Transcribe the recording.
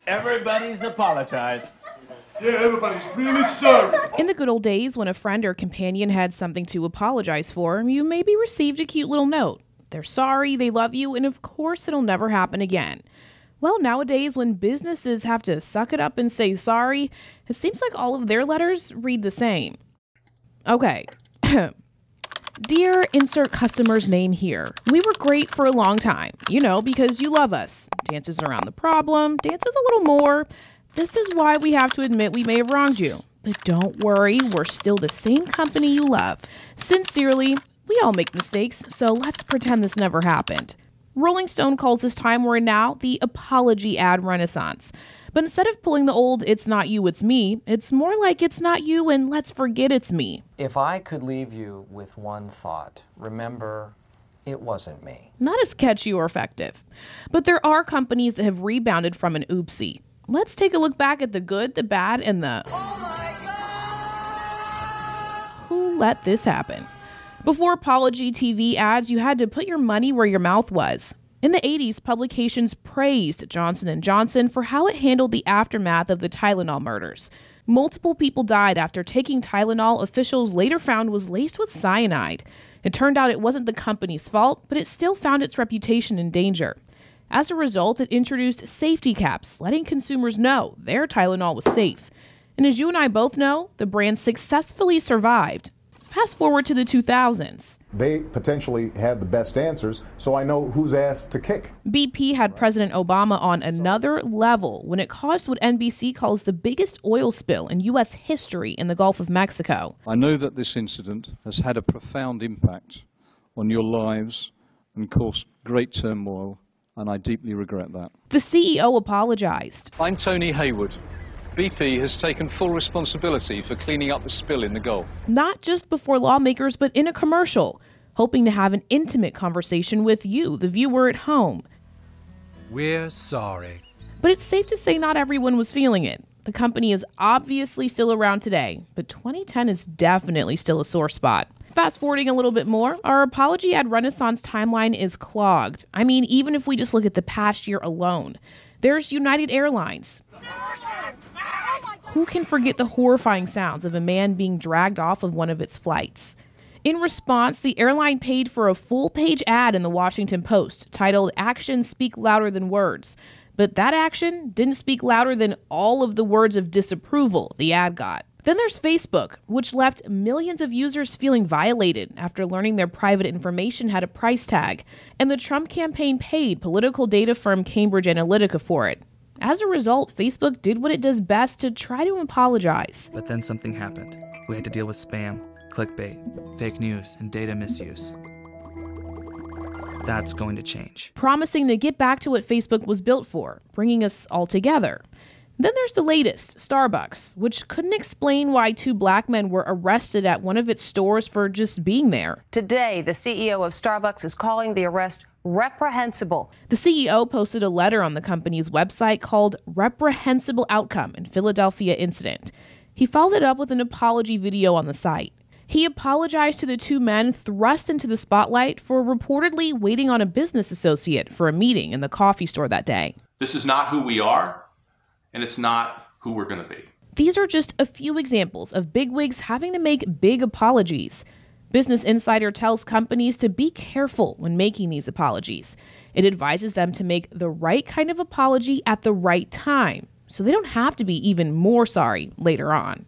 Everybody's apologized. Yeah, everybody's really sorry. In the good old days, when a friend or companion had something to apologize for, you maybe received a cute little note. They're sorry, they love you, and of course it'll never happen again. Well, nowadays, when businesses have to suck it up and say sorry, it seems like all of their letters read the same. Okay. Dear insert customer's name here. We were great for a long time, because you love us. Dances around the problem, dances a little more. This is why we have to admit we may have wronged you. But don't worry, we're still the same company you love. Sincerely, we all make mistakes, so let's pretend this never happened. Rolling Stone calls this time we're in now the apology ad renaissance. But instead of pulling the old "it's not you, it's me," it's more like "it's not you and let's forget it's me." If I could leave you with one thought, remember, it wasn't me. Not as catchy or effective. But there are companies that have rebounded from an oopsie. Let's take a look back at the good, the bad, and the "oh my God, who let this happen?" Before apology TV ads, you had to put your money where your mouth was. In the 80s, publications praised Johnson & Johnson for how it handled the aftermath of the Tylenol murders. Multiple people died after taking Tylenol officials later found was laced with cyanide. It turned out it wasn't the company's fault, but it still found its reputation in danger. As a result, it introduced safety caps, letting consumers know their Tylenol was safe. And as you and I both know, the brand successfully survived. Fast forward to the 2000s. They potentially had the best answers, so I know whose ass to kick. BP had President Obama on another level when it caused what NBC calls the biggest oil spill in U.S. history in the Gulf of Mexico. I know that this incident has had a profound impact on your lives and caused great turmoil, and I deeply regret that. The CEO apologized. I'm Tony Hayward. BP has taken full responsibility for cleaning up the spill in the Gulf. Not just before lawmakers, but in a commercial, hoping to have an intimate conversation with you, the viewer at home. We're sorry. But it's safe to say not everyone was feeling it. The company is obviously still around today, but 2010 is definitely still a sore spot. Fast forwarding a little bit more, our apology ad renaissance timeline is clogged. I mean, even if we just look at the past year alone. There's United Airlines. Who can forget the horrifying sounds of a man being dragged off of one of its flights? In response, the airline paid for a full-page ad in the Washington Post titled "Actions Speak Louder Than Words." But that action didn't speak louder than all of the words of disapproval the ad got. Then there's Facebook, which left millions of users feeling violated after learning their private information had a price tag. And the Trump campaign paid political data firm Cambridge Analytica for it. As a result, Facebook did what it does best to try to apologize. But then something happened. We had to deal with spam, clickbait, fake news, and data misuse. That's going to change. Promising to get back to what Facebook was built for, bringing us all together. Then there's the latest, Starbucks, which couldn't explain why two black men were arrested at one of its stores for just being there. Today, the CEO of Starbucks is calling the arrest reprehensible. The CEO posted a letter on the company's website called "Reprehensible Outcome in Philadelphia Incident." He followed it up with an apology video on the site. He apologized to the two men thrust into the spotlight for reportedly waiting on a business associate for a meeting in the coffee store that day. This is not who we are, and it's not who we're going to be. These are just a few examples of bigwigs having to make big apologies. Business Insider tells companies to be careful when making these apologies. It advises them to make the right kind of apology at the right time, so they don't have to be even more sorry later on.